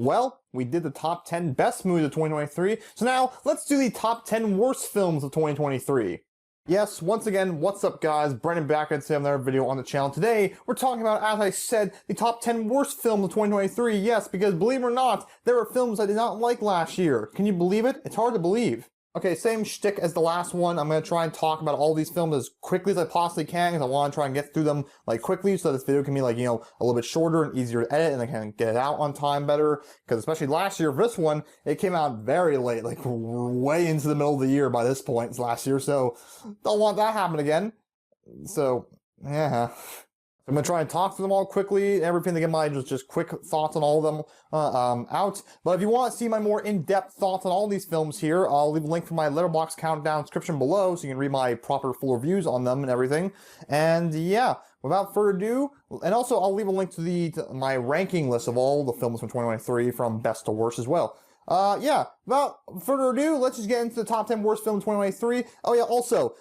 Well, we did the top 10 best movies of 2023, so now let's do the top 10 worst films of 2023. Yes, once again, what's up guys, Brendan back at another video on the channel. Today, we're talking about, as I said, the top 10 worst films of 2023. Yes, because believe it or not, there were films I did not like last year. Can you believe it? It's hard to believe. Okay, same shtick as the last one. I'm going to try and talk about all these films as quickly as I possibly can because I want to try and get through them like quickly so this video can be like, a little bit shorter and easier to edit and I can get it out on time better. Because especially last year for this one, it came out very late, like way into the middle of the year by this point last year. So don't want that to happen again. So, yeah. I'm going to try and talk through them all quickly, everything to get my just quick thoughts on all of them out. But if you want to see my more in-depth thoughts on all these films here, I'll leave a link for my Letterboxd countdown description below so you can read my proper full reviews on them and everything. And yeah, without further ado, and also I'll leave a link to my ranking list of all the films from 2023 from best to worst as well. Yeah, without further ado, let's just get into the top 10 worst films 2023. Oh yeah, also,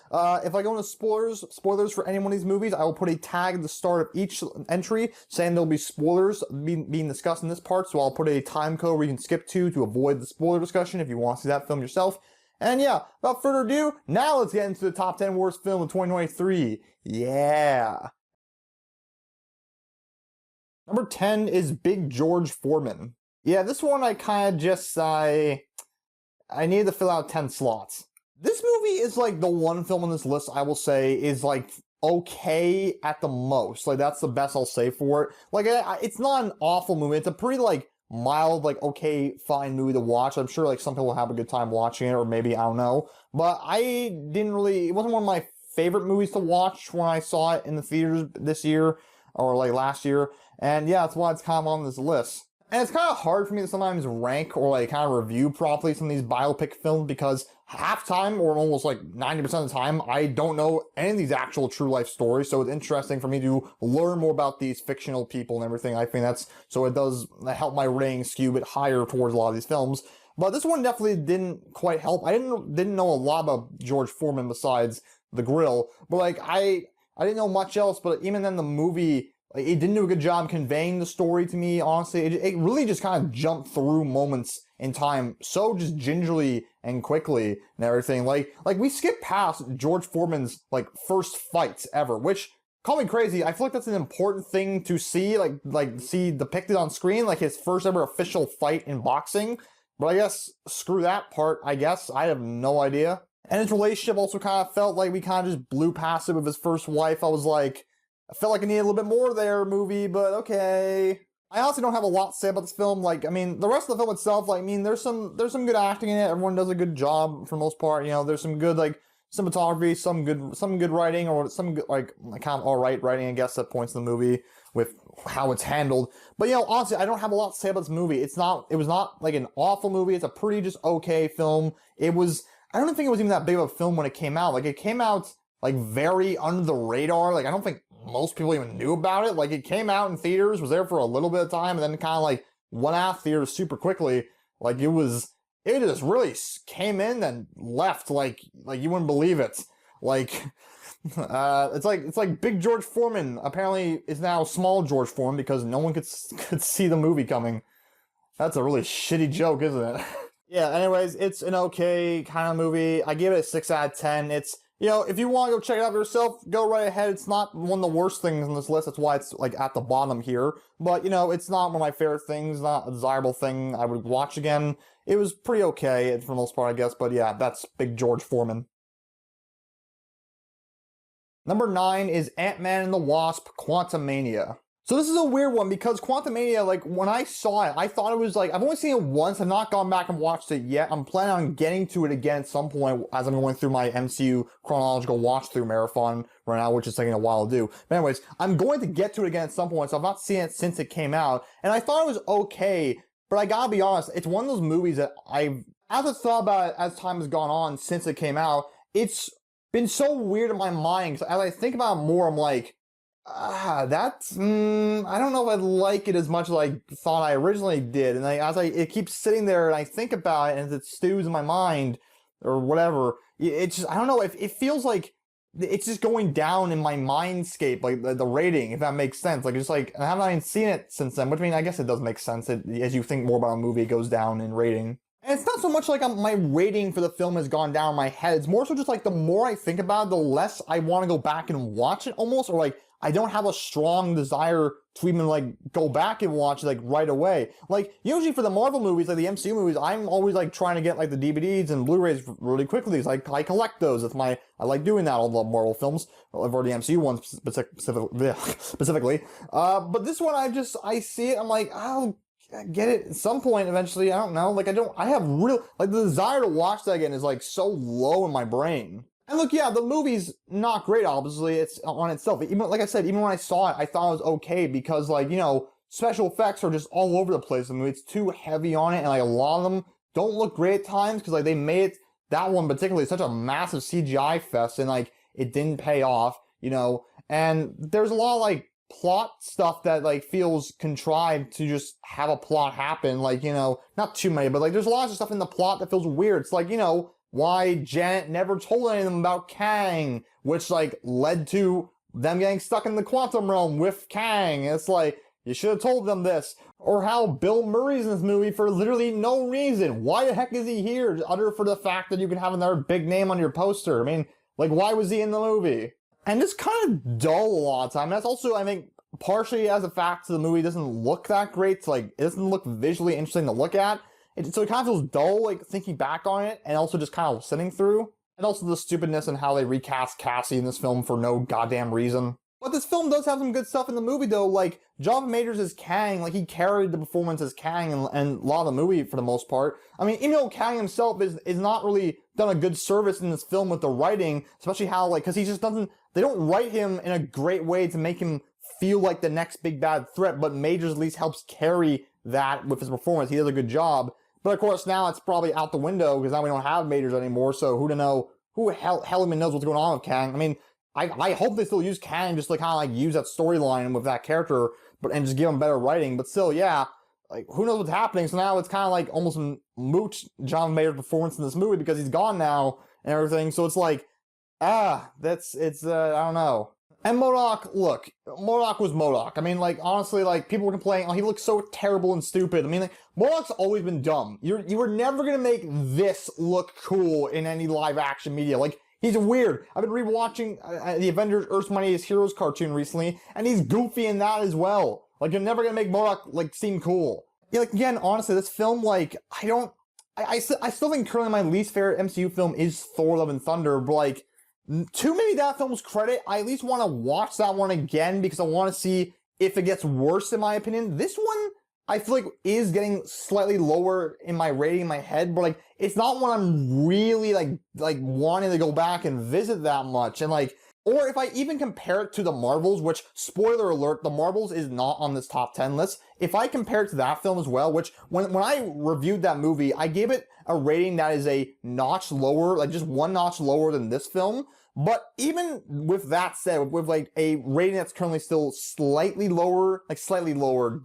if I go into spoilers for any one of these movies, I will put a tag at the start of each entry saying there'll be spoilers being discussed in this part, so I'll put a time code where you can skip to avoid the spoiler discussion if you want to see that film yourself. And yeah, without further ado, now let's get into the top 10 worst film of 2023. Yeah. Number 10 is Big George Foreman. Yeah, this one I kind of just, I need to fill out 10 slots. This movie is like the one film on this list I will say is like okay at the most. Like that's the best I'll say for it. Like it's not an awful movie. It's a pretty like mild, like okay, fine movie to watch. I'm sure like some people will have a good time watching it or maybe, I don't know. But it wasn't one of my favorite movies to watch when I saw it in the theaters this year or like last year. And yeah, that's why it's kind of on this list. And it's kind of hard for me to sometimes rank or like kind of review properly some of these biopic films because half time or almost like 90% of the time, I don't know any of these actual true life stories. So it's interesting for me to learn more about these fictional people and everything. I think so it does help my rating skew a bit higher towards a lot of these films. But this one definitely didn't quite help. I didn't know a lot about George Foreman besides the grill, but like I didn't know much else, but even then the movie, like, it didn't do a good job conveying the story to me, honestly. It really just kind of jumped through moments in time so just gingerly and quickly and everything. Like we skipped past George Foreman's, like, first fights ever, which, call me crazy, I feel like that's an important thing to see, like see depicted on screen, like his first ever official fight in boxing. But I guess, screw that part, I guess. I have no idea. And his relationship also kind of felt like we kind of just blew past it with his first wife. I felt like I needed a little bit more there, movie, but okay. I honestly don't have a lot to say about this film. Like, I mean, the rest of the film itself, like, I mean, there's some good acting in it. Everyone does a good job for the most part. There's some good, like, cinematography, some good writing, or some good, like, kind of alright writing, I guess, at points in the movie with how it's handled. But, honestly, I don't have a lot to say about this movie. It was not, like, an awful movie. It's a pretty just okay film. I don't think it was even that big of a film when it came out. Like, it came out, like, very under the radar. Like, I don't think most people even knew about it. Like, it came out in theaters, was there for a little bit of time, and then kind of like went out of theaters super quickly. Like, it just really came in and left like you wouldn't believe it. Like, it's like Big George Foreman apparently is now Small George Foreman because no one could see the movie coming. That's a really shitty joke, isn't it? Yeah, anyways, it's an okay kind of movie. I give it a 6 out of 10. It's, if you want to go check it out for yourself, go right ahead. It's not one of the worst things on this list. That's why it's like at the bottom here. But, it's not one of my favorite things, not a desirable thing I would watch again. It was pretty okay for the most part, I guess. But yeah, that's Big George Foreman. Number 9 is Ant-Man and the Wasp: Quantumania. So this is a weird one because Quantumania, like, when I saw it, I thought it was like, I've only seen it once. I've not gone back and watched it yet. I'm planning on getting to it again at some point as I'm going through my MCU chronological watch-through marathon right now, which is taking a while to do. But anyways, I'm going to get to it again at some point, so I've not seen it since it came out. And I thought it was okay, but I gotta be honest, it's one of those movies that as I thought about it as time has gone on since it came out, it's been so weird in my mind. Because as I think about it more, I'm like, I don't know if I like it as much as I thought I originally did. And it keeps sitting there and I think about it and it stews in my mind or whatever. It's just, I don't know, it feels like it's just going down in my mindscape, like the rating, if that makes sense. Like, it's like, I haven't even seen it since then, which, I mean, I guess it does make sense. As you think more about a movie, it goes down in rating. And it's not so much like my rating for the film has gone down in my head. It's more so just like the more I think about it, the less I want to go back and watch it almost, or like I don't have a strong desire to even like go back and watch it like right away. Like usually for the Marvel movies, like the MCU movies, I'm always like trying to get like the DVDs and Blu-rays really quickly. It's like I collect those. I like doing that on the Marvel films, or the MCU ones specifically. But this one I see it, I'm like, I'll get it at some point eventually. I don't know. Like I have real, like the desire to watch that again is like so low in my brain. And look, yeah, the movie's not great, obviously, it's on itself. Even, like I said, even when I saw it, I thought it was okay because, like, special effects are just all over the place. I mean, it's too heavy on it, and, like, a lot of them don't look great at times because, like, they made it, that one particularly, such a massive CGI fest, and, like, it didn't pay off, and there's a lot of, like, plot stuff that, like, feels contrived to just have a plot happen, like, not too many, but, like, there's a lot of stuff in the plot that feels weird. It's like, why Janet never told anything about Kang, which, like, led to them getting stuck in the quantum realm with Kang. It's like, you should have told them this. Or how Bill Murray's in this movie for literally no reason. Why the heck is he here? Other for the fact that you can have another big name on your poster. I mean, like, why was he in the movie? And it's kind of dull a lot of time. That's also, I think, partially as a fact the movie doesn't look that great. So, like, it doesn't look visually interesting to look at. So it kind of feels dull, like, thinking back on it, and also just kind of sitting through. And also the stupidness and how they recast Cassie in this film for no goddamn reason. But this film does have some good stuff in the movie, though. Like, Jonathan Majors as Kang, like, he carried the performance as Kang and a lot of the movie for the most part. I mean, even though Kang himself is not really done a good service in this film with the writing, especially how, like, because he just doesn't, they don't write him in a great way to make him feel like the next big bad threat, but Majors at least helps carry that with his performance. He does a good job. But of course now it's probably out the window because now we don't have Majors anymore, so who the hell even knows what's going on with Kang. I mean, I hope they still use Kang just to kind of like use that storyline with that character, and just give him better writing. But still, yeah, like who knows what's happening. So now it's kind of like almost moot John Mayer's performance in this movie because he's gone now and everything. So it's like, I don't know. And MODOK, look, MODOK was MODOK. I mean, like, honestly, like, people were complaining, oh, he looks so terrible and stupid. I mean, like, MODOK's always been dumb. You were never gonna make this look cool in any live-action media. Like, he's weird. I've been rewatching the Avengers Earth's Mightiest Heroes cartoon recently, and he's goofy in that as well. Like, you're never gonna make MODOK, like, seem cool. Yeah, like, again, honestly, this film, like, I still think currently my least favorite MCU film is Thor: Love and Thunder, but, like, to maybe that film's credit, I at least want to watch that one again because I want to see if it gets worse in my opinion. This one, I feel like is getting slightly lower in my rating in my head, but like it's not one I'm really like wanting to go back and visit that much. And like, or if I even compare it to the Marvels, which, spoiler alert, the Marvels is not on this top 10 list. If I compare it to that film as well, which when I reviewed that movie, I gave it a rating that is a notch lower, like just one notch lower than this film. But even with that said, with like a rating that's currently still slightly lower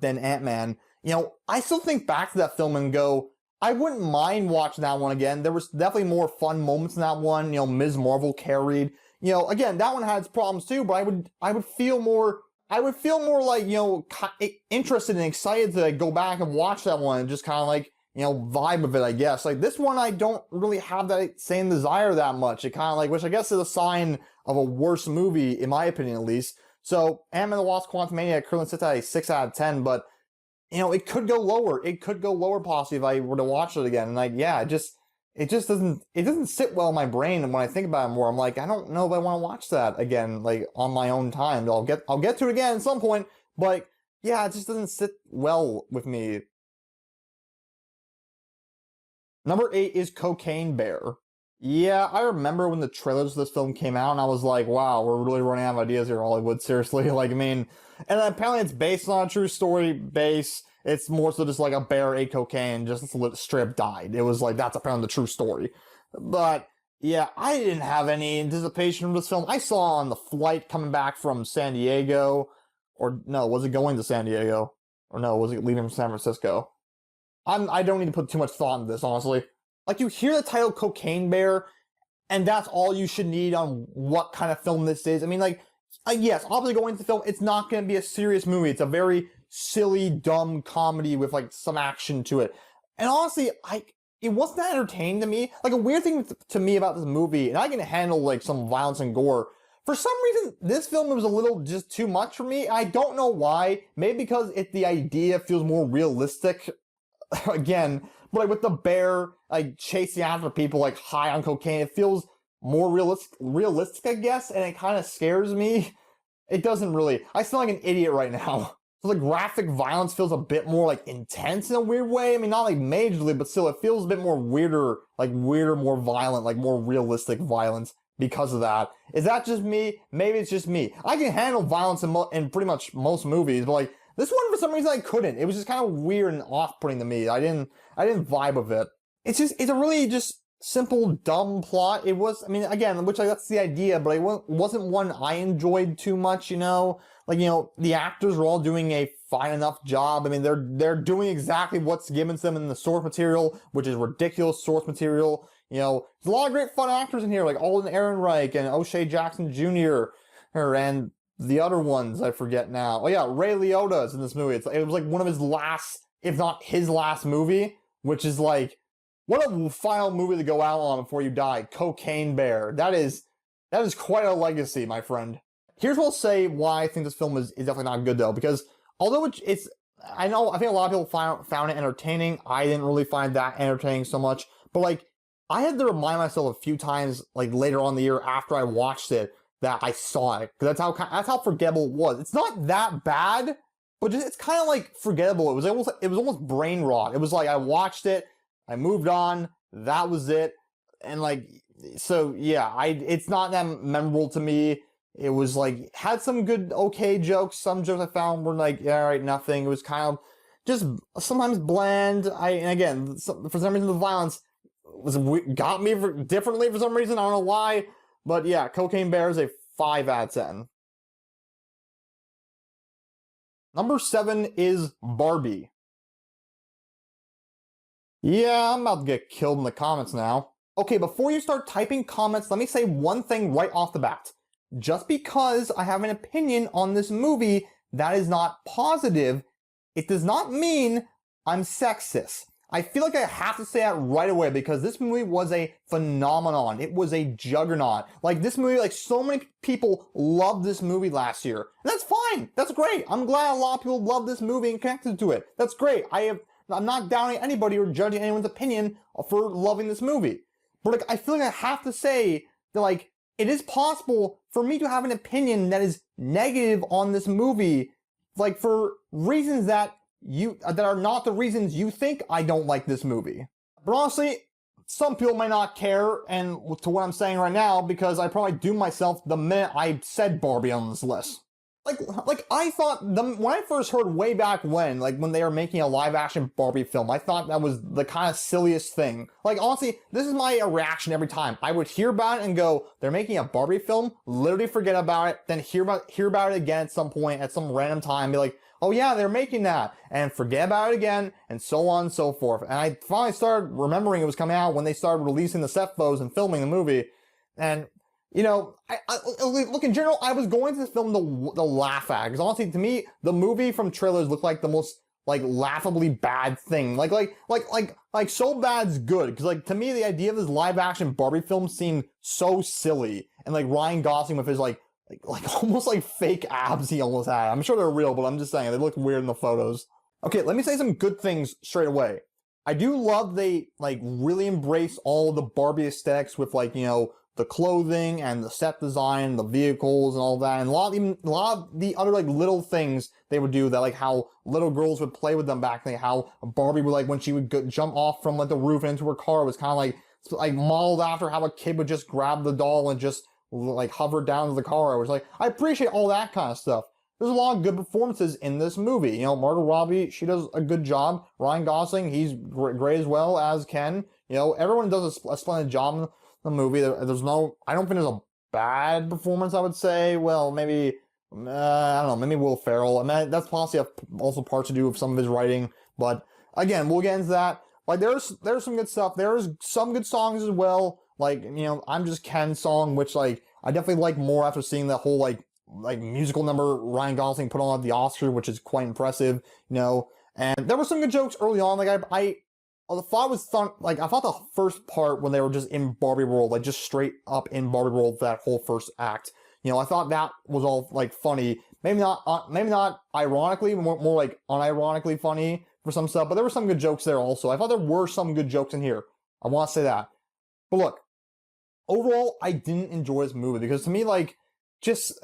than Ant-Man, I still think back to that film and go, I wouldn't mind watching that one again. There was definitely more fun moments in that one. Ms. Marvel carried. Again, that one had its problems too, but I would feel more like, interested and excited to go back and watch that one and just kind of like, vibe of it, I guess. Like this one, I don't really have that same desire that much. It kind of like, which I guess is a sign of a worse movie, in my opinion, at least. So, Ant-Man and the Wasp: Quantumania currently sits at a 6 out of 10, but, it could go lower. It could go lower possibly if I were to watch it again. And like, yeah, it just doesn't sit well in my brain. And when I think about it more, I'm like, I don't know if I want to watch that again, like on my own time. I'll get to it again at some point, but yeah, it just doesn't sit well with me. Number 8 is Cocaine Bear. Yeah, I remember when the trailers of this film came out, and I was like, wow, we're really running out of ideas here, Hollywood, seriously. Like, I mean, and apparently it's based on a true story base. It's more so just like a bear ate cocaine, just straight up died. It was like, that's apparently the true story. But, yeah, I didn't have any anticipation for this film. I saw on the flight coming back from San Diego, or no, was it going to San Diego? Or no, was it leaving from San Francisco? I don't need to put too much thought into this, honestly. Like, you hear the title Cocaine Bear, and that's all you should need on what kind of film this is. I mean, like, yes, obviously going into the film, it's not going to be a serious movie. It's a very silly, dumb comedy with like some action to it. And honestly, it wasn't that entertaining to me. Like, a weird thing to me about this movie, and I can handle like some violence and gore. For some reason, this film was a little just too much for me. I don't know why. Maybe because the idea feels more realistic. Again, but like with the bear like chasing after people like high on cocaine, it feels more realistic, I guess, and it kind of scares me. It doesn't really. I sound like an idiot right now. So the graphic violence feels a bit more like intense in a weird way. I mean, not like majorly, but still, it feels a bit more weirder, more violent, like more realistic violence because of that. Is that just me? Maybe it's just me. I can handle violence in pretty much most movies, but like this one, for some reason, I couldn't. It was just kind of weird and off-putting to me. I didn't vibe with it. It's a really just simple, dumb plot. It was, I mean, again, which like, that's the idea, but it wasn't one I enjoyed too much, you know? Like, you know, the actors were all doing a fine enough job. I mean, they're doing exactly what's given to them in the source material, which is ridiculous source material. You know, there's a lot of great fun actors in here, like Alden Ehrenreich and O'Shea Jackson Jr. and the other ones I forget now. Oh yeah, Ray Liotta's in this movie. It was like one of his last, if not his last movie, which is like, what a final movie to go out on before you die. Cocaine Bear. That is quite a legacy, my friend. Here's what I'll say why I think this film is definitely not good though, because although it's I think a lot of people found it entertaining. I didn't really find that entertaining so much, but like I had to remind myself a few times, like later on in the year after I watched it, that I saw it, because that's how forgettable it was. It's not that bad, but it's kind of like forgettable. It was almost brain rot. It was like I watched it, I moved on, that was it, and like so yeah, it's not that memorable to me. It was like had some good okay jokes. Some jokes I found were like yeah, all right, nothing. It was kind of just sometimes bland. And again, for some reason the violence got me differently for some reason. I don't know why. But yeah, Cocaine Bear is a 5 out of 10. Number 7 is Barbie. Yeah, I'm about to get killed in the comments now. Okay, before you start typing comments, let me say one thing right off the bat. Just because I have an opinion on this movie that is not positive, it does not mean I'm sexist. I feel like I have to say that right away because this movie was a phenomenon. It was a juggernaut. Like this movie, like so many people loved this movie last year. And that's fine. That's great. I'm glad a lot of people love this movie and connected to it. That's great. I'm not downing anybody or judging anyone's opinion for loving this movie. But like, I feel like I have to say that like, it is possible for me to have an opinion that is negative on this movie, like for reasons that are not the reasons you think I don't like this movie. But honestly, some people might not care and to what I'm saying right now because I probably doomed myself the minute I said Barbie on this list. Like I thought when I first heard way back when they were making a live action Barbie film, I thought that was the kind of silliest thing. Like honestly, this is my reaction every time. I would hear about it and go, they're making a Barbie film, literally forget about it, then hear about it again at some point, at some random time, be like, oh yeah, they're making that, and forget about it again, and so on and so forth. And I finally started remembering it was coming out when they started releasing the set photos and filming the movie. And you know, look, in general, I was going to this film to laugh at, because honestly, to me, the movie from trailers looked like the most, like, laughably bad thing. Like, so bad's good, because, like, to me, the idea of this live-action Barbie film seemed so silly, and, like, Ryan Gosling with his, like almost, like, fake abs he almost had. I'm sure they're real, but I'm just saying, they look weird in the photos. Okay, let me say some good things straight away. I do love they, like, really embrace all the Barbie aesthetics with, like, you know, the clothing and the set design, the vehicles and all that, and a lot of the other like little things they would do that, like how little girls would play with them back then, how Barbie would like when she would jump off from like the roof into her car, it was kind of like modeled after how a kid would just grab the doll and just like hover down to the car. I was like, I appreciate all that kind of stuff. There's a lot of good performances in this movie. You know, Margot Robbie, she does a good job. Ryan Gosling, he's great as well as Ken. You know, everyone does a splendid job the movie. I don't think there's a bad performance, I would say. Well, maybe, I don't know, maybe Will Ferrell. I mean, that's possibly also part to do with some of his writing, but again, we'll get into that. Like, there's some good stuff. There's some good songs as well. like, you know, I'm Just Ken song, which, like, I definitely like more after seeing the whole, like musical number Ryan Gosling put on at the Oscar, which is quite impressive, you know. And there were some good jokes early on. Like, I thought it was fun. Like, I thought the first part when they were just in Barbie World, like, just straight up in Barbie World, that whole first act, you know, I thought that was all, like, funny. Maybe not ironically, more like unironically funny for some stuff, but there were some good jokes there also. I thought there were some good jokes in here. I want to say that. But look, overall, I didn't enjoy this movie because to me, like, just,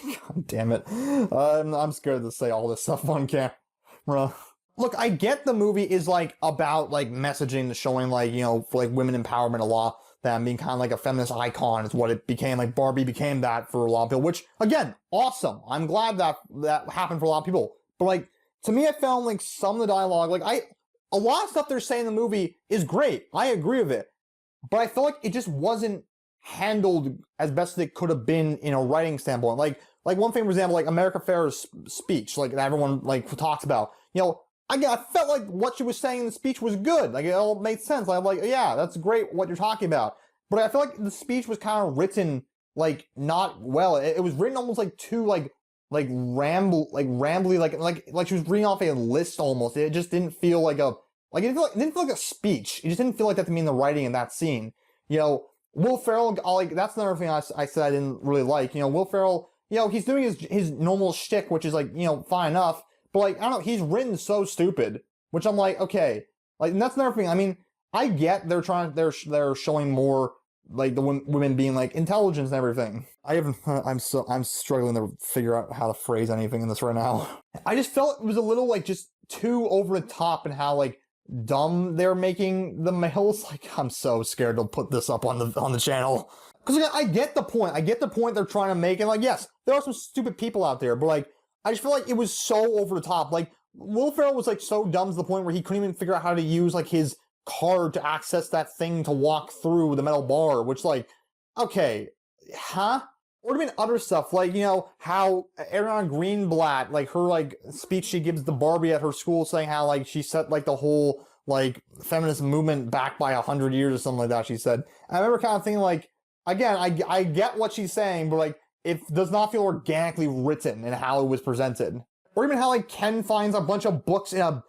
God damn it. I'm scared to say all this stuff on camera. Look, I get the movie is, like, about, like, messaging, showing, like, you know, for, like, women empowerment a lot, that being kind of like a feminist icon is what it became. Like, Barbie became that for a lot of people, which, again, awesome. I'm glad that happened for a lot of people. But, like, to me, I found, like, some of the dialogue, like, a lot of stuff they're saying in the movie is great. I agree with it. But I feel like it just wasn't handled as best as it could have been in a writing standpoint. Like one thing, for example, like America Ferrer's speech, like, that everyone, like, talks about, you know, I felt like what she was saying in the speech was good. Like, it all made sense. I'm like, yeah, that's great what you're talking about. But I feel like the speech was kind of written, like, not well. It was written almost like too, like rambly, like she was reading off a list almost. It just didn't feel like it didn't feel like a speech. It just didn't feel like that to me in the writing in that scene. You know, Will Ferrell, like, that's another thing I said I didn't really like. You know, Will Ferrell, you know, he's doing his normal shtick, which is, like, you know, fine enough. But, like, I don't know, he's written so stupid, which I'm like, okay. Like, and that's another thing. I mean, I get they're showing more, like, the women being, like, intelligence and everything. I'm struggling to figure out how to phrase anything in this right now. I just felt it was a little, like, just too over the top in how, like, dumb they're making the males. Like, I'm so scared to put this up on the channel. Because, like, I get the point. I get the point they're trying to make. And, like, yes, there are some stupid people out there, but, like, I just feel like it was so over the top. Like, Will Ferrell was, like, so dumb to the point where he couldn't even figure out how to use, like, his card to access that thing to walk through the metal bar, which, like, okay, huh? Or even other stuff, like, you know, how Ariana Greenblatt, like, her, like, speech she gives the Barbie at her school saying how, like, she set, like, the whole, like, feminist movement back by 100 years or something like that, she said. And I remember kind of thinking, like, again, I get what she's saying, but, like, it does not feel organically written in how it was presented. Or even how, like, Ken finds a bunch of books in a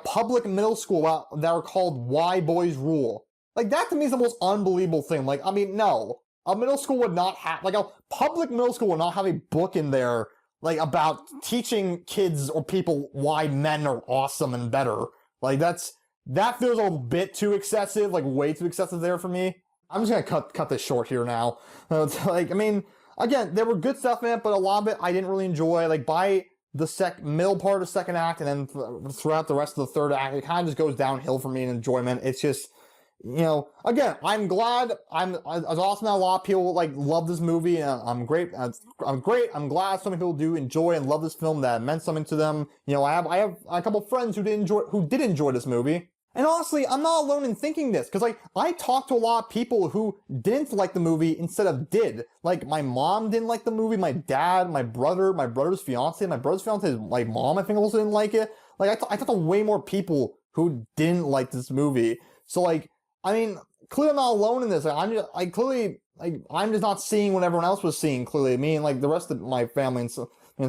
public middle school that are called Why Boys Rule. Like, that to me is the most unbelievable thing. Like, I mean, no. A middle school would not have, like, a public middle school would not have a book in there, like, about teaching kids or people why men are awesome and better. Like, that feels a bit too excessive, like, way too excessive there for me. I'm just gonna cut this short here now. It's like, I mean, again, there were good stuff in it, but a lot of it I didn't really enjoy. Like, by the middle part of the second act and then throughout the rest of the third act, it kind of just goes downhill for me in enjoyment. It's just, you know, again, I'm glad. I was awesome that a lot of people, like, love this movie, and I'm great. I'm glad so many people do enjoy and love this film, that meant something to them. You know, I have a couple friends who did enjoy this movie. And honestly, I'm not alone in thinking this, because, like, I talked to a lot of people who didn't like the movie instead of did. Like, my mom didn't like the movie, my dad, my brother's fiance, like, mom, I think, also didn't like it. Like, I talked to way more people who didn't like this movie. So, like, I mean, clearly I'm not alone in this. Like, I'm just not seeing what everyone else was seeing, clearly. Me and, like, the rest of my family and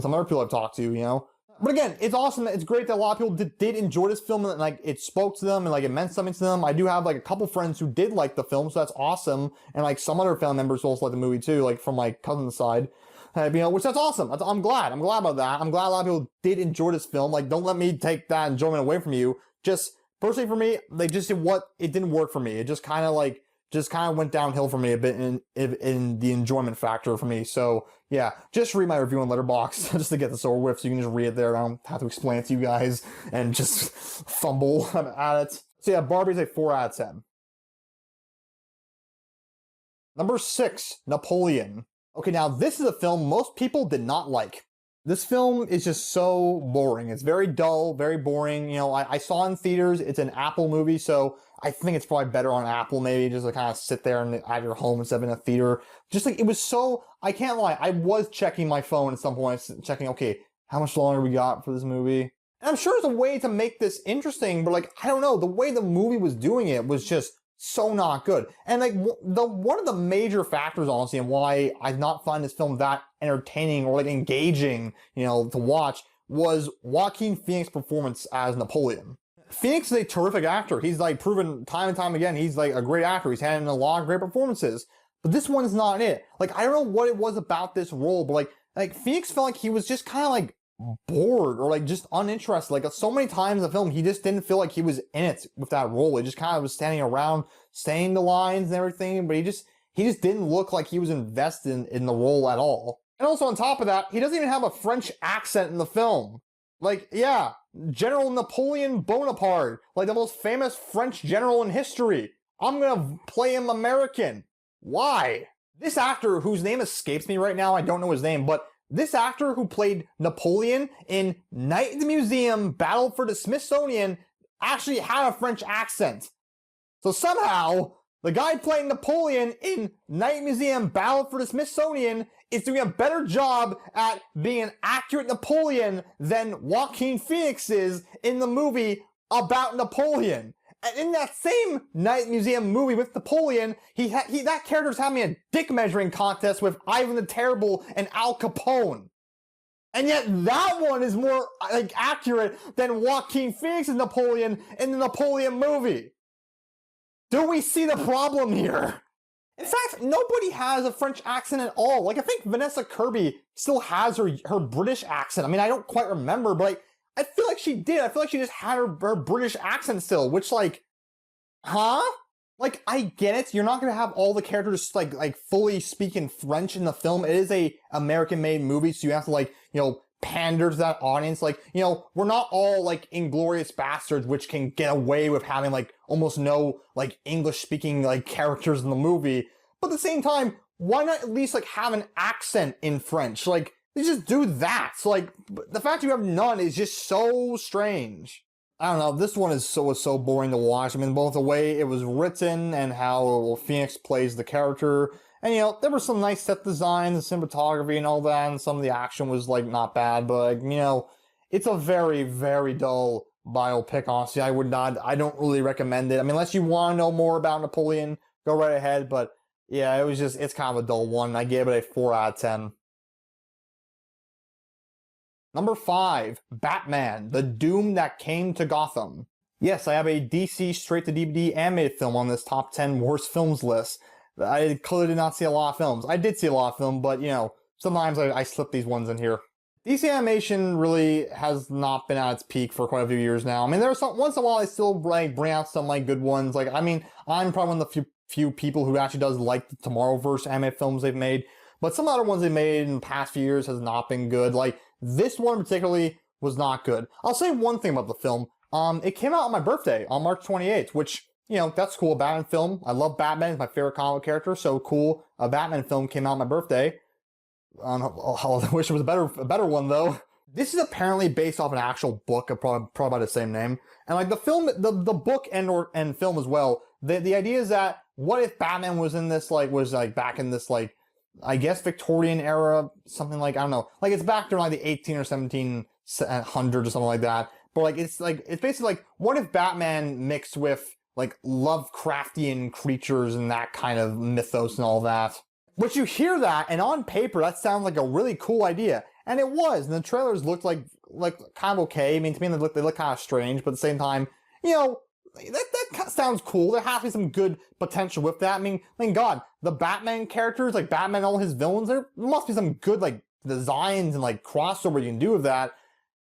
some other people I've talked to, you know? But again, it's awesome. It's great that a lot of people did enjoy this film, and, like, it spoke to them and, like, it meant something to them. I do have, like, a couple friends who did like the film, so that's awesome. And, like, some other family members also like the movie too, like, from my cousin's side. You know, which that's awesome. I'm glad. I'm glad about that. I'm glad a lot of people did enjoy this film. Like, don't let me take that enjoyment away from you. Just, personally for me, they just it didn't work for me. It just kind of went downhill for me a bit in the enjoyment factor for me. So yeah, just read my review on Letterboxd just to get this over with, so you can just read it there. I don't have to explain it to you guys and just fumble at it. So yeah, Barbie's a 4 out of 10. Number 6, Napoleon. Okay, now this is a film most people did not like. This film is just so boring. It's very dull, very boring. You know, I saw it in theaters. It's an Apple movie, so I think it's probably better on Apple, maybe, just to kind of sit there and at your home instead of in a theater. Just like, it was so, I can't lie, I was checking my phone at some point, checking, okay, how much longer we got for this movie? And I'm sure there's a way to make this interesting, but, like, I don't know, the way the movie was doing it was just so not good. And like one of the major factors, honestly, and why I not find this film that entertaining or like engaging, to watch, was Joaquin Phoenix's performance as Napoleon. Phoenix is a terrific actor. He's like proven time and time again he's like a great actor. He's had a lot of great performances. But this one's not it. Like, I don't know what it was about this role, but like Phoenix felt like he was just kind of like bored or like just uninterested. Like so many times in the film, he just didn't feel like he was in it with that role. He just kind of was standing around saying the lines and everything, but he just didn't look like he was invested in the role at all. And also on top of that, he doesn't even have a French accent in the film. Like, yeah, General Napoleon Bonaparte, like the most famous French general in history. I'm gonna play him American. Why? This actor, whose name escapes me right now, I don't know his name, but this actor who played Napoleon in Night at the Museum, Battle for the Smithsonian, actually had a French accent. So somehow, the guy playing Napoleon in Night Museum, Battle for the Smithsonian is doing a better job at being an accurate Napoleon than Joaquin Phoenix is in the movie about Napoleon. And in that same Night Museum movie with Napoleon, that character's having a dick measuring contest with Ivan the Terrible and Al Capone. And yet that one is more like accurate than Joaquin Phoenix's Napoleon in the Napoleon movie. Do we see the problem here? In fact, nobody has a French accent at all. Like, I think Vanessa Kirby still has her British accent. I mean, I don't quite remember, but like, I feel like she did. I feel like she just had her British accent still, which like, huh? Like, I get it. You're not going to have all the characters like fully speaking French in the film. It is a American-made movie, so you have to like, pander to that audience. Like, we're not all like Inglourious Bastards, which can get away with having like almost no like English-speaking like characters in the movie. But at the same time, why not at least like have an accent in French? Like, they just do that. So like, the fact you have none is just so strange. I don't know, this one was so boring to watch. I mean, both the way it was written and how Phoenix plays the character. And there were some nice set designs and cinematography and all that, and some of the action was like not bad, but like, it's a very, very dull biopic, honestly. I don't really recommend it. I mean, unless you want to know more about Napoleon, go right ahead, but yeah, it's kind of a dull one. I gave it a 4 out of 10. Number 5, Batman, The Doom That Came to Gotham. Yes, I have a DC straight-to-DVD animated film on this top 10 worst films list. I clearly did not see a lot of films. I did see a lot of film, but, sometimes I slip these ones in here. DC animation really has not been at its peak for quite a few years now. I mean, there's some, once in a while I still like bring out some like good ones. Like, I mean, I'm probably one of the few people who actually does like the Tomorrowverse animated films they've made. But some other ones they made in the past few years has not been good. Like, this one particularly was not good. I'll say one thing about the film. It came out on my birthday, on March 28th, which, that's cool. A Batman film. I love Batman. He's my favorite comic character. So cool. A Batman film came out on my birthday. I wish it was a better one, though. This is apparently based off an actual book, probably by the same name. And like the film, the book and film as well. The idea is that what if Batman was back in this like, I guess Victorian era, something like, I don't know, like it's back during like the 18 or 1700s or something like that. But like it's basically like, what if Batman mixed with like Lovecraftian creatures and that kind of mythos and all that? But you hear that, and on paper that sounds like a really cool idea, and it was. And the trailers looked like kind of okay. I mean, to me they look kind of strange, but at the same time, that sounds cool. There has to be some good potential with that. I mean, God, the Batman characters, like Batman and all his villains, there must be some good, like, designs and, like, crossover you can do with that.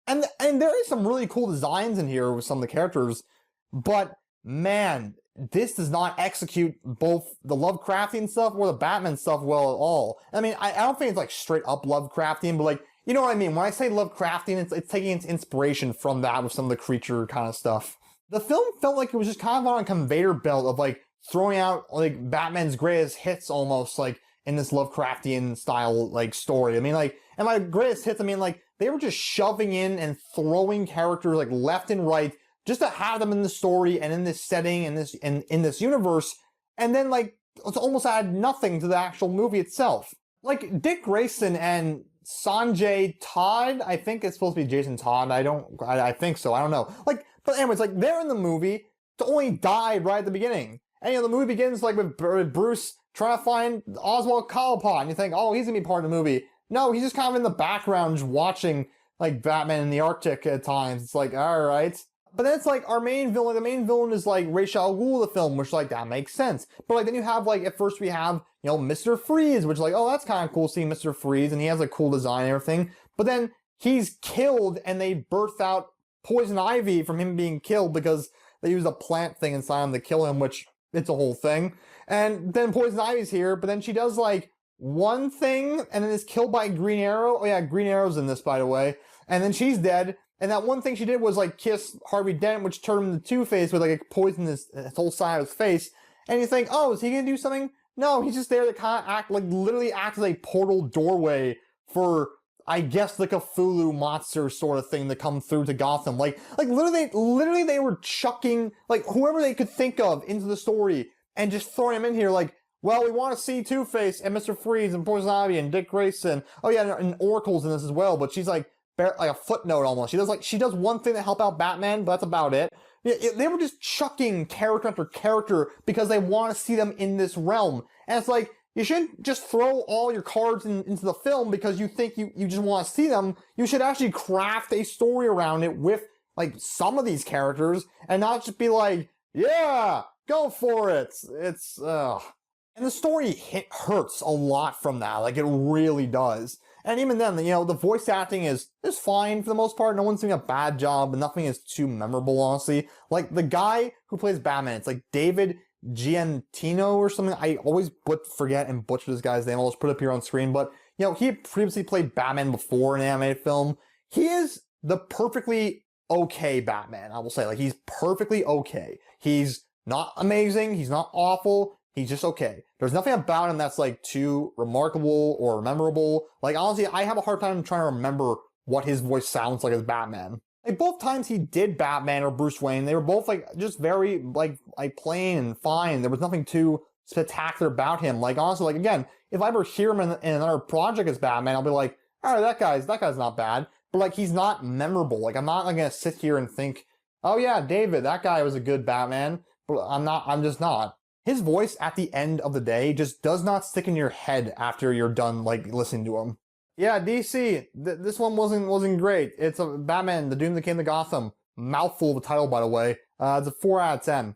And there is some really cool designs in here with some of the characters, but, man, this does not execute both the Lovecraftian stuff or the Batman stuff well at all. I mean, I don't think it's, like, straight up Lovecraftian, but, like, you know what I mean? When I say Lovecraftian, it's taking its inspiration from that with some of the creature kind of stuff. The film felt like it was just kind of on a conveyor belt of like throwing out like Batman's greatest hits almost like in this Lovecraftian style like story. I mean like, and by greatest hits, I mean like they were just shoving in and throwing characters like left and right just to have them in the story and in this setting and in this universe. And then like it's almost add nothing to the actual movie itself. Like Dick Grayson and Sanjay Todd, I think it's supposed to be Jason Todd. I think so. I don't know. Like, but anyways, like they're in the movie to only die right at the beginning. And the movie begins like with Bruce trying to find Oswald Cobblepot, and you think, oh, he's gonna be part of the movie. No, he's just kind of in the background just watching like Batman in the Arctic at times. It's like, all right. But then it's like our main villain. The main villain is like Ra's al Ghul, the film, which like that makes sense. But like then you have like at first we have Mr. Freeze, which like, oh, that's kind of cool seeing Mr. Freeze, and he has a cool design and everything. But then he's killed, and they birth out Poison Ivy from him being killed because they use a plant thing inside him to kill him, which it's a whole thing. And then Poison Ivy's here, but then she does like one thing and then is killed by Green Arrow. Oh yeah, Green Arrow's in this, by the way. And then she's dead. And that one thing she did was like kiss Harvey Dent, which turned him into Two-Face with like a poison his whole side of his face. And you think, oh, is he gonna do something? No, he's just there to kind of act, like literally act as a portal doorway for, I guess, the Cthulhu monster sort of thing to come through to Gotham. Like literally they were chucking like whoever they could think of into the story and just throwing him in here like, well, we want to see Two-Face and Mr. Freeze and Poison Ivy and Dick Grayson. Oh yeah, and Oracle's in this as well, but she's like a footnote almost. She does one thing to help out Batman, but that's about it. They were just chucking character after character because they want to see them in this realm. And it's like, you shouldn't just throw all your cards into the film because you think you just want to see them. You should actually craft a story around it with like some of these characters and not just be like, yeah, go for it. It's, And the story hurts a lot from that. Like, it really does. And even then, the voice acting is fine for the most part. No one's doing a bad job, but nothing is too memorable, honestly. Like, the guy who plays Batman, it's like David Giantino or something. I always forget and butcher this guy's name. I'll just put it up here on screen. But, he had previously played Batman before in an animated film. He is the perfectly okay Batman, I will say. Like, he's perfectly okay. He's not amazing. He's not awful. He's just okay. There's nothing about him that's like too remarkable or memorable. Like, honestly, I have a hard time trying to remember what his voice sounds like as Batman. Like, both times he did Batman or Bruce Wayne, they were both like just very like plain and fine. There was nothing too spectacular about him. Like, honestly, like again, if I ever hear him in another project as Batman, I'll be like, all right, that guy's not bad. But like, he's not memorable. Like, I'm not like gonna sit here and think, oh yeah, David, that guy was a good Batman. But I'm just not. His voice at the end of the day just does not stick in your head after you're done like listening to him. Yeah, DC, this one wasn't great. It's a Batman, The Doom That Came to Gotham. Mouthful of a title, by the way. It's a 4 out of 10.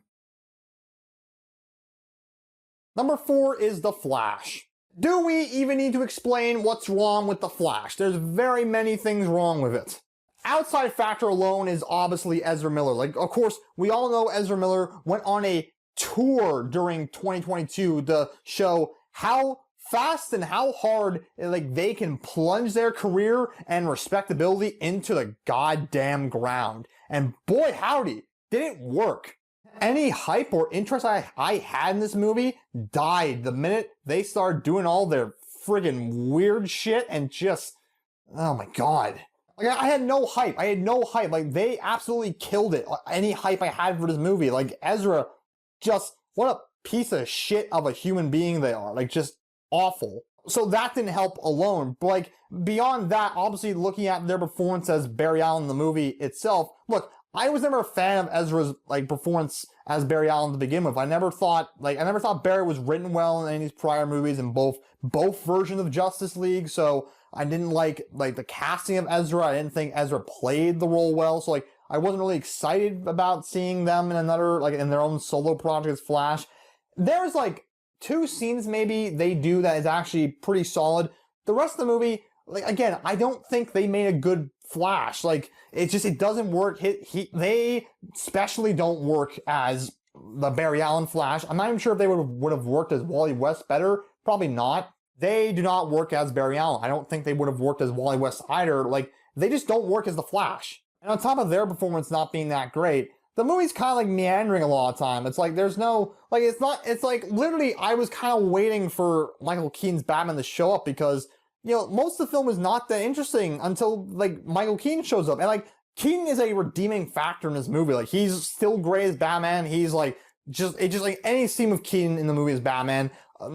Number 4 is The Flash. Do we even need to explain what's wrong with The Flash? There's very many things wrong with it. Outside factor alone is obviously Ezra Miller. Like, of course, we all know Ezra Miller went on a tour during 2022 to show how fast and how hard like they can plunge their career and respectability into the goddamn ground. And boy howdy, did it work. Any hype or interest I had in this movie died the minute they started doing all their friggin' weird shit and just, oh my god. Like, I had no hype. Like, they absolutely killed it. Any hype I had for this movie. Like, Ezra, just what a piece of shit of a human being they are. Like, just awful. So that didn't help alone. But like, beyond that, obviously looking at their performance as Barry Allen in the movie itself, look, I was never a fan of Ezra's like performance as Barry Allen to begin with. I never thought Barry was written well in any of his prior movies in both versions of Justice League. So I didn't like the casting of Ezra. I didn't think Ezra played the role well. So like, I wasn't really excited about seeing them in another, like in their own solo project as Flash. There's like 2 scenes maybe they do that is actually pretty solid. The rest of the movie, like again, I don't think they made a good Flash. Like, it doesn't work. They especially don't work as the Barry Allen Flash. I'm not even sure if they would have worked as Wally West better. Probably not. They do not work as Barry Allen. I don't think they would have worked as Wally West either. Like, they just don't work as the Flash. And on top of their performance not being that great, the movie's kind of like meandering a lot of time. It's like there's no, like it's like literally I was kind of waiting for Michael Keaton's Batman to show up because, most of the film is not that interesting until like Michael Keaton shows up. And like Keaton is a redeeming factor in this movie. Like he's still great as Batman. He's like, just like any scene with Keaton in the movie as Batman,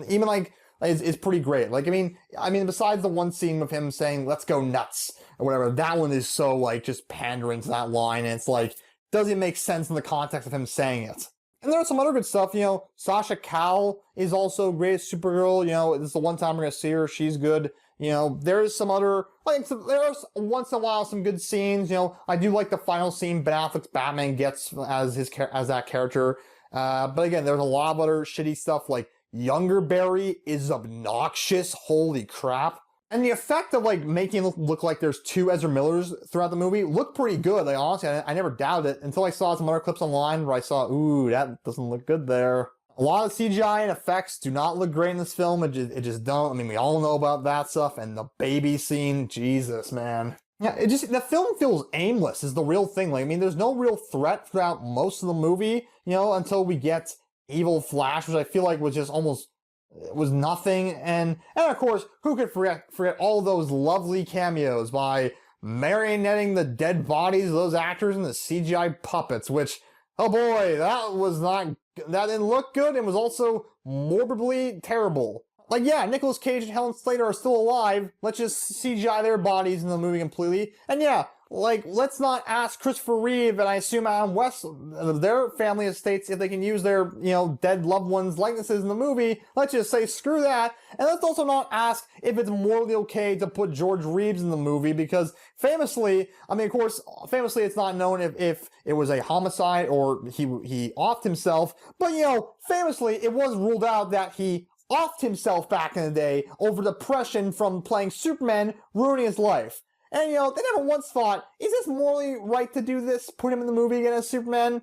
even like, is pretty great. Like, I mean, besides the one scene with him saying, let's go nuts, or whatever, that one is so, like, just pandering to that line, and it's like, doesn't make sense in the context of him saying it. And there's some other good stuff, you know, Sasha Calle is also great as Supergirl, you know, this is the one time we're gonna see her, she's good. You know, there's some other, like, there's once in a while some good scenes, you know, I do like the final scene Ben Affleck's Batman gets as that character. But again, there's a lot of other shitty stuff, like, Younger Barry is obnoxious, holy crap. And the effect of, like, making it look like there's two Ezra Millers throughout the movie looked pretty good. Like, honestly, I never doubted it until I saw some other clips online where I saw, ooh, that doesn't look good there. A lot of CGI and effects do not look great in this film. It just don't. I mean, we all know about that stuff. And the baby scene, Jesus, man. Yeah, the film feels aimless is the real thing. Like, I mean, there's no real threat throughout most of the movie, you know, until we get Evil Flash, which I feel like was just almost... It was nothing, and of course, who could forget all those lovely cameos by marionetting the dead bodies of those actors and the CGI puppets, which, oh boy, that didn't look good and was also morbidly terrible. Like, yeah, Nicolas Cage and Helen Slater are still alive, let's just CGI their bodies in the movie completely, and yeah, like, let's not ask Christopher Reeve and I assume Adam West, their family estates, if they can use their, you know, dead loved ones' likenesses in the movie. Let's just say screw that. And let's also not ask if it's morally okay to put George Reeves in the movie, because famously, I mean, of course, famously it's not known if it was a homicide or he offed himself, but, you know, famously it was ruled out that he offed himself back in the day over depression from playing Superman, ruining his life. And, you know, they never once thought, is this morally right to do this? Put him in the movie again as Superman?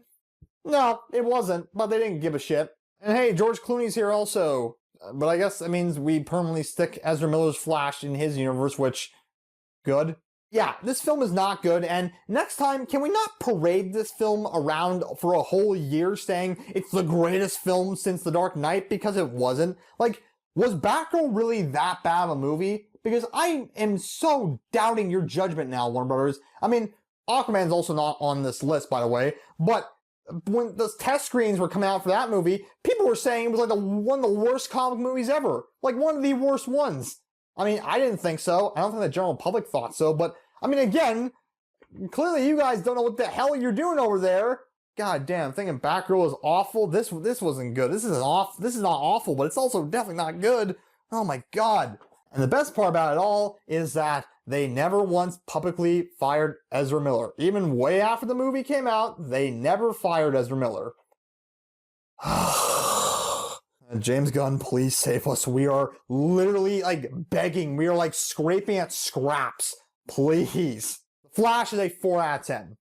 No, it wasn't, but they didn't give a shit. And hey, George Clooney's here also. But I guess that means we permanently stick Ezra Miller's Flash in his universe, which, good. Yeah, this film is not good, and next time, can we not parade this film around for a whole year saying it's the greatest film since The Dark Knight? Because it wasn't. Like, was Batgirl really that bad of a movie? Because I am so doubting your judgment now, Warner Brothers. I mean, Aquaman's also not on this list, by the way, but when the test screens were coming out for that movie, people were saying it was like one of the worst comic movies ever. Like, one of the worst ones. I mean, I didn't think so. I don't think the general public thought so, but, I mean, again, clearly you guys don't know what the hell you're doing over there. God damn, thinking Batgirl was awful. This wasn't good. This is not awful, but it's also definitely not good. Oh my god. And the best part about it all is that they never once publicly fired Ezra Miller. Even way after the movie came out, they never fired Ezra Miller. James Gunn, please save us. We are literally, like, begging. We are, like, scraping at scraps. Please. Flash is a 4 out of 10.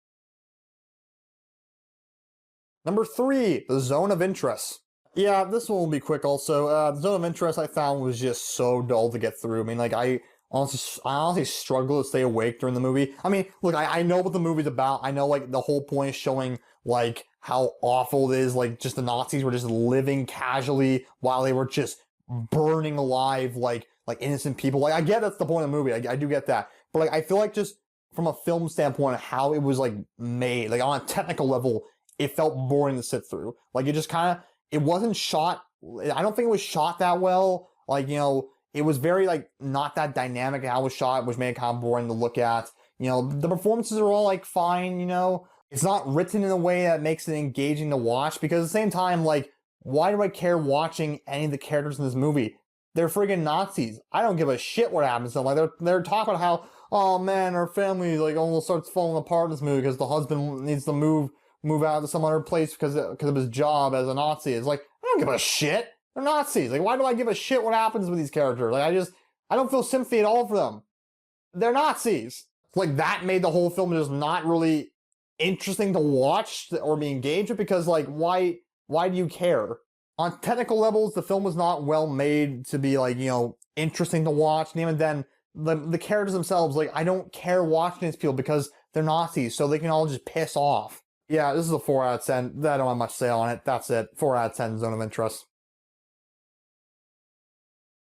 Number 3, The Zone of Interest. Yeah, this one will be quick also. The Zone of Interest I found was just so dull to get through. I mean, like, I honestly struggle to stay awake during the movie. I mean, look, I know what the movie's about. I know, like, the whole point is showing, like, how awful it is. Like, just the Nazis were just living casually while they were just burning alive, like innocent people. Like, I get that's the point of the movie. I do get that. But, like, I feel like just from a film standpoint, how it was, like, made, like, on a technical level, it felt boring to sit through. Like, it just kind of... It wasn't shot, I don't think it was shot that well. Like, you know, it was very, like, not that dynamic how it was shot, which made it kind of boring to look at. You know, the performances are all, like, fine, you know. It's not written in a way that makes it engaging to watch, because at the same time, like, why do I care watching any of the characters in this movie? They're friggin' Nazis. I don't give a shit what happens to them. Like, they're talking about how, oh man, our family, like, almost starts falling apart in this movie because the husband needs to move out to some other place because of his job as a Nazi. It's like, I don't give a shit. They're Nazis. Like, why do I give a shit what happens with these characters? Like, I don't feel sympathy at all for them. They're Nazis. Like, that made the whole film just not really interesting to watch or be engaged with, because, like, why do you care? On technical levels, the film was not well made to be, like, you know, interesting to watch. And even then, the characters themselves, like, I don't care watching these people because they're Nazis, so they can all just piss off. Yeah, this is a 4 out of 10. I don't have much to say on it. That's it. 4 out of 10, Zone of Interest.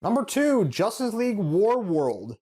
Number 2, Justice League Warworld.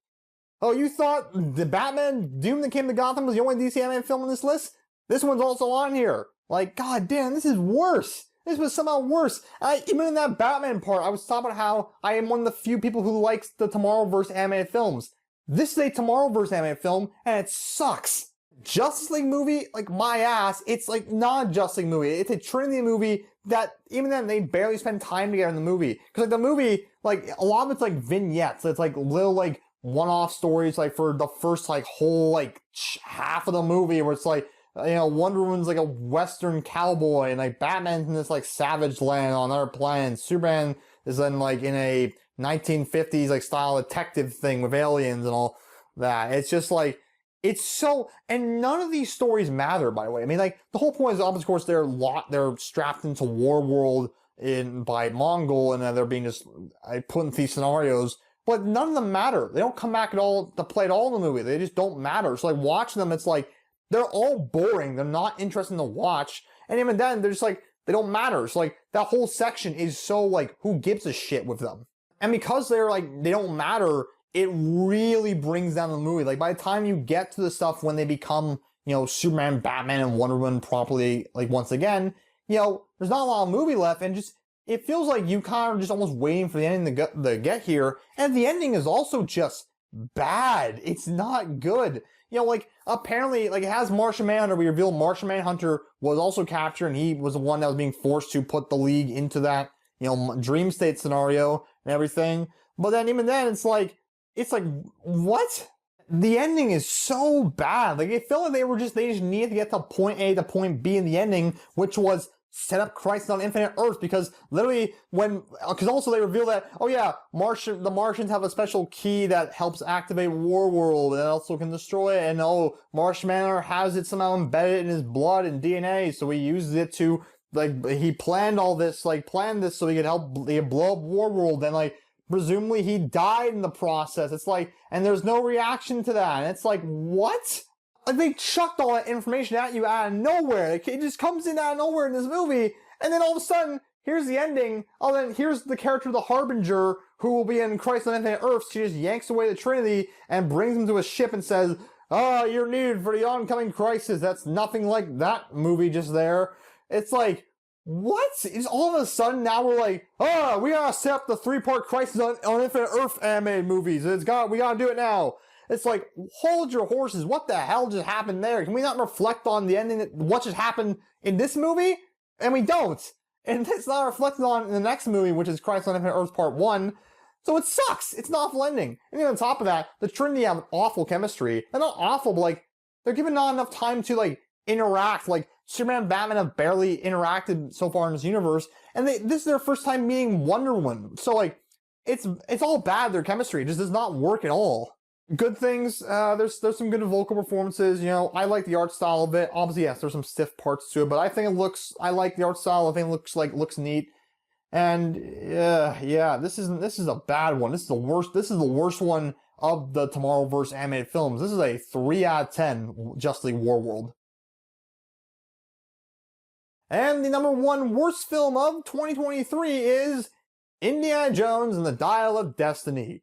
Oh, you thought the Batman Doom That Came to Gotham was the only DC animated film on this list? This one's also on here. Like, god damn, this is worse. This was somehow worse. Even in that Batman part, I was talking about how I am one of the few people who likes the Tomorrowverse animated films. This is a Tomorrowverse animated film, and it sucks. Justice League movie, like my ass, it's like not a Justice League movie. It's a Trinity movie that even then they barely spend time together in the movie. Cause like the movie, like a lot of it's like vignettes. It's like little like one-off stories like for the first like whole like half of the movie where it's like, Wonder Woman's like a Western cowboy and like Batman's in this like savage land on another planet. Superman is then like in a 1950s like style detective thing with aliens and all that. It's just like, it's so, and none of these stories matter, by the way. I mean, like, the whole point is, of course, they're strapped into Warworld by Mongol, and then they're being just put into these scenarios, but none of them matter. They don't come back at all to play at all in the movie. They just don't matter. So, like, watching them, it's like, they're all boring. They're not interesting to watch. And even then, they're just like, they don't matter. So, like, that whole section is so, like, who gives a shit with them? And because they're, like, they don't matter, it really brings down the movie. Like, by the time you get to the stuff when they become, Superman, Batman, and Wonder Woman properly, like, once again, there's not a lot of movie left, and just, it feels like you kind of just almost waiting for the ending to get here, and the ending is also just bad. It's not good. Like, apparently, like, it has Martian Manhunter. We reveal Martian Manhunter was also captured, and he was the one that was being forced to put the League into that, dream state scenario and everything. But then, even then, it's like, what? The ending is so bad. Like, it felt like they just needed to get to point A to point B in the ending, which was set up Crisis on Infinite Earth, because literally because also they reveal that, oh yeah, the Martians have a special key that helps activate Warworld and also can destroy it, and Martian Manhunter has it somehow embedded in his blood and DNA, so he uses it to, like, he planned this so he could help blow up Warworld, and like, presumably he died in the process. It's like, and there's no reaction to that. And it's like, what? Like, they chucked all that information at you out of nowhere. Like, it just comes in out of nowhere in this movie. And then all of a sudden, here's the ending. Oh, then here's the character, the Harbinger, who will be in Crisis on Infinite Earths. She just yanks away the Trinity and brings him to a ship and says, you're needed for the oncoming crisis. That's nothing like that movie just there. It's like, what? It's all of a sudden now we're like, we gotta set up the 3-part Crisis on Infinite Earth animated movies. We gotta do it now. It's like, hold your horses. What the hell just happened there? Can we not reflect on the ending, what just happened in this movie? And we don't. And it's not reflected on in the next movie, which is Crisis on Infinite Earth Part 1. So it sucks. It's an awful ending. And even on top of that, the Trinity have awful chemistry. They're not awful, but like, they're given not enough time to like interact. Like, Superman and Batman have barely interacted so far in this universe, and this is their first time meeting Wonder Woman. So like, it's all bad. Their chemistry just does not work at all. Good things. There's some good vocal performances. I like the art style of it. Obviously, yes, there's some stiff parts to it, but I like the art style. I think it looks neat. And yeah, this is a bad one. This is the worst. This is the worst one of the Tomorrowverse animated films. This is a 3 out of 10 Justice League Warworld. And the number 1 worst film of 2023 is Indiana Jones and the Dial of Destiny.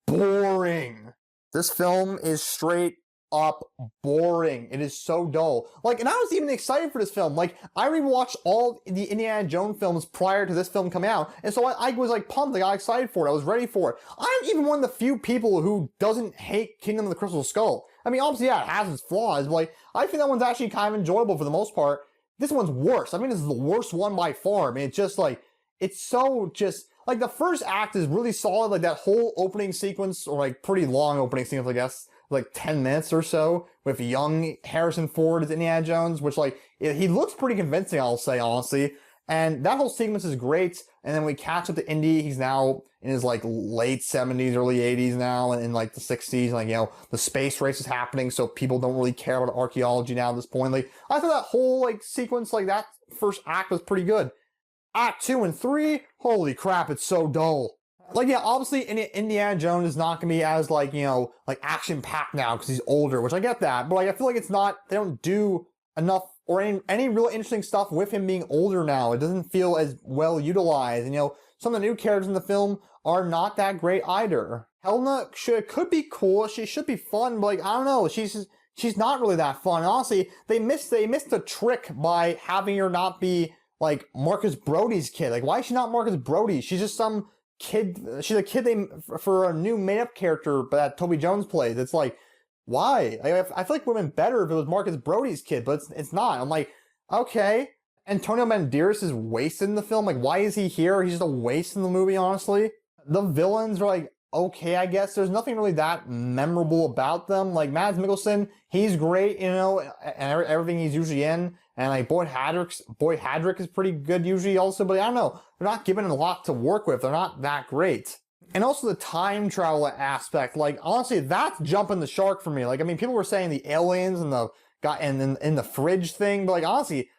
Boring. This film is straight up boring. It is so dull. Like, and I was even excited for this film. Like, I rewatched all the Indiana Jones films prior to this film coming out, and so I was like pumped. I got excited for it. I was ready for it. I'm even one of the few people who doesn't hate Kingdom of the Crystal Skull. I mean, obviously, yeah, it has its flaws, but like, I think that one's actually kind of enjoyable for the most part. This one's worse. I mean, this is the worst one by far. I mean, it's just like, it's so just, like, the first act is really solid. Like, that whole opening sequence, or like pretty long opening sequence, I guess, like 10 minutes or so, with young Harrison Ford as Indiana Jones, which, like, he looks pretty convincing, I'll say, honestly. And that whole sequence is great. And then we catch up to Indy. He's now in his like late 70s, early 80s now, and in like the 60s. Like, the space race is happening, so people don't really care about archaeology now at this point. Like, I thought that whole like sequence, like that first act was pretty good. Act 2 and 3, holy crap, it's so dull. Like, yeah, obviously Indiana Jones is not gonna be as like, like action-packed now because he's older, which I get that, but like, I feel like they don't do enough or any real interesting stuff with him being older now. It doesn't feel as well utilized. And, some of the new characters in the film are not that great either. Helena could be cool. She should be fun, but like, I don't know. She's not really that fun. And honestly, they missed the trick by having her not be like Marcus Brody's kid. Like, why is she not Marcus Brody? She's just some kid. She's a kid for a new made-up character that Toby Jones plays. It's like, Why? I feel like it would have been better if it was Marcus Brody's kid, but it's not. I'm like, okay. Antonio Banderas is wasted in the film. Like, why is he here? He's just a waste in the movie, honestly. The villains are like, okay, I guess. There's nothing really that memorable about them. Like, Mads Mikkelsen, he's great, you know, and everything he's usually in. And like Boyd Hadrick is pretty good usually also, but I don't know. They're not given a lot to work with. They're not that great. And also the time travel aspect, like honestly, that's jumping the shark for me. Like, I mean, people were saying the aliens and the guy and in the fridge thing, but like honestly,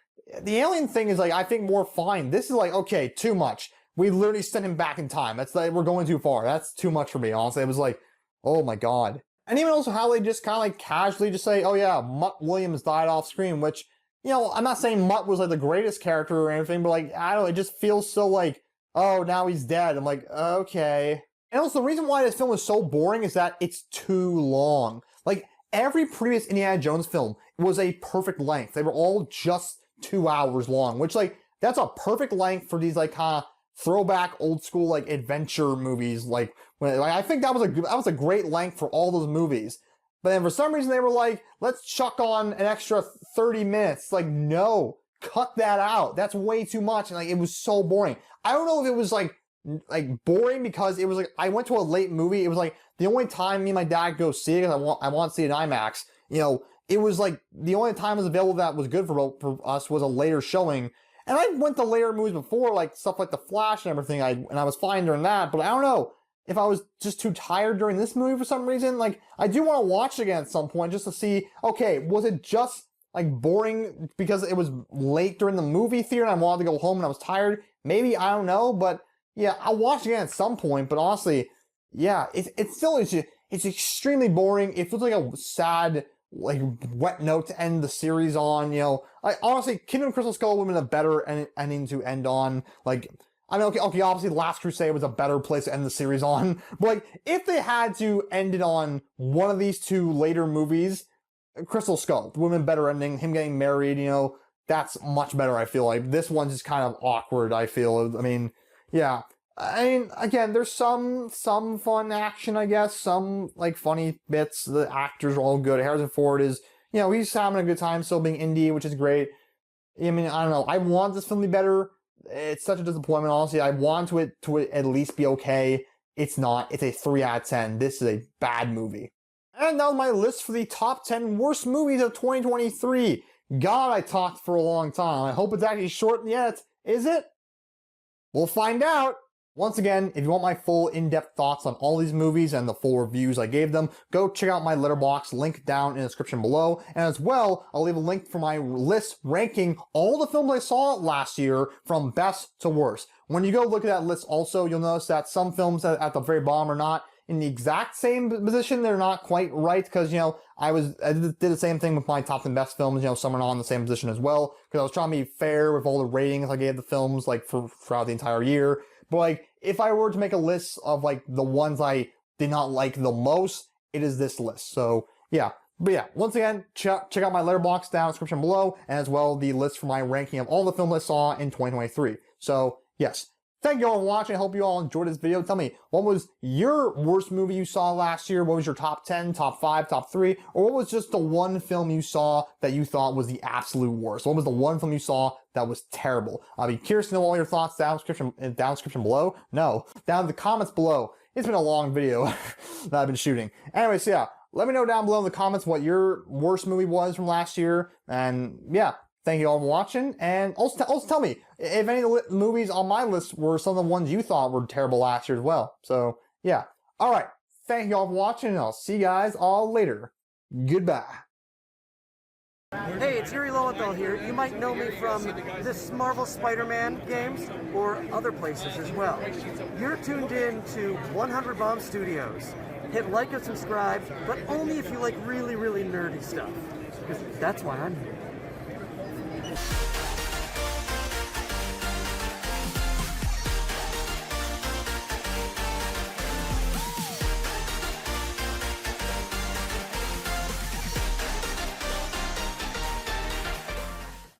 the alien thing is like I think more fine. This is like, okay, too much. We literally sent him back in time. That's like we're going too far. That's too much for me, honestly. It was like, oh my god. And even also how they just kind of like casually just say, oh yeah, Mutt Williams died off screen, which, you know, I'm not saying Mutt was like the greatest character or anything, but like, I don't know, it just feels so like, oh, now he's dead. I'm like, okay. And also the reason why this film is so boring is that it's too long. Like, every previous Indiana Jones film was a perfect length. They were all just 2 hours long, which like, that's a perfect length for these like kind of throwback old school like adventure movies. Like, I think that was a great length for all those movies. But then for some reason they were like, let's chuck on an extra 30 minutes. Like, no, cut that out. That's way too much. And like, it was so boring. I don't know if it was like boring because it was like, I went to a late movie. It was like the only time me and my dad go see it because I want to see it in IMAX. You know, it was like the only time it was available that was good for us was a later showing. And I went to later movies before, like stuff like The Flash and everything. And I was fine during that. But I don't know if I was just too tired during this movie for some reason. Like, I do want to watch it again at some point just to see, okay, was it just like boring because it was late during the movie theater and I wanted to go home and I was tired? Maybe, I don't know. But yeah, I'll watch it again at some point. But honestly, yeah, it's still, it's extremely boring. It feels like a sad, like, wet note to end the series on, you know. Like, honestly, Kingdom of Crystal Skull would have been a better ending to end on. Like, I know, okay, obviously Last Crusade was a better place to end the series on, but like, if they had to end it on one of these two later movies, Crystal Skull would have been a better ending, him getting married, you know, that's much better, I feel like. This one's just kind of awkward, I feel. I mean, yeah. I mean, again, there's some fun action, I guess, some, like, funny bits. The actors are all good. Harrison Ford is, you know, he's having a good time still being indie, which is great. I mean, I don't know. I want this film to be better. It's such a disappointment, honestly. I want it to at least be okay. It's not. It's a 3 out of 10. This is a bad movie. And now my list for the top 10 worst movies of 2023. God, I talked for a long time. I hope it's actually short yet. Is it? We'll find out. Once again, if you want my full in-depth thoughts on all these movies and the full reviews I gave them, go check out my Letterboxd, link down in the description below. And as well, I'll leave a link for my list ranking all the films I saw last year from best to worst. When you go look at that list also, you'll notice that some films at the very bottom are not in the exact same position. They're not quite right because, you know, I did the same thing with my top 10 best films, you know, some are not in the same position as well because I was trying to be fair with all the ratings I gave the films, like, throughout the entire year. But like, if I were to make a list of like the ones I did not like the most, it is this list. So yeah. But yeah, once again, check out my Letterboxd down in the description below, and as well the list for my ranking of all the films I saw in 2023. So yes. Thank you all for watching. I hope you all enjoyed this video. Tell me, what was your worst movie you saw last year? What was your top 10, top 5, top 3? Or what was just the one film you saw that you thought was the absolute worst? What was the one film you saw that was terrible? I'll be curious to know all your thoughts down in the description below. No, down in the comments below. It's been a long video that I've been shooting. Anyways, yeah, let me know down below in the comments what your worst movie was from last year. And yeah. Thank you all for watching, and also tell me if any of the movies on my list were some of the ones you thought were terrible last year as well. So, yeah. Alright, thank you all for watching, and I'll see you guys all later. Goodbye. Hey, it's Yuri Lowenthal here. You might know me from this Marvel Spider-Man games, or other places as well. You're tuned in to 100 Bomb Studios. Hit like and subscribe, but only if you like really, really nerdy stuff. Because that's why I'm here.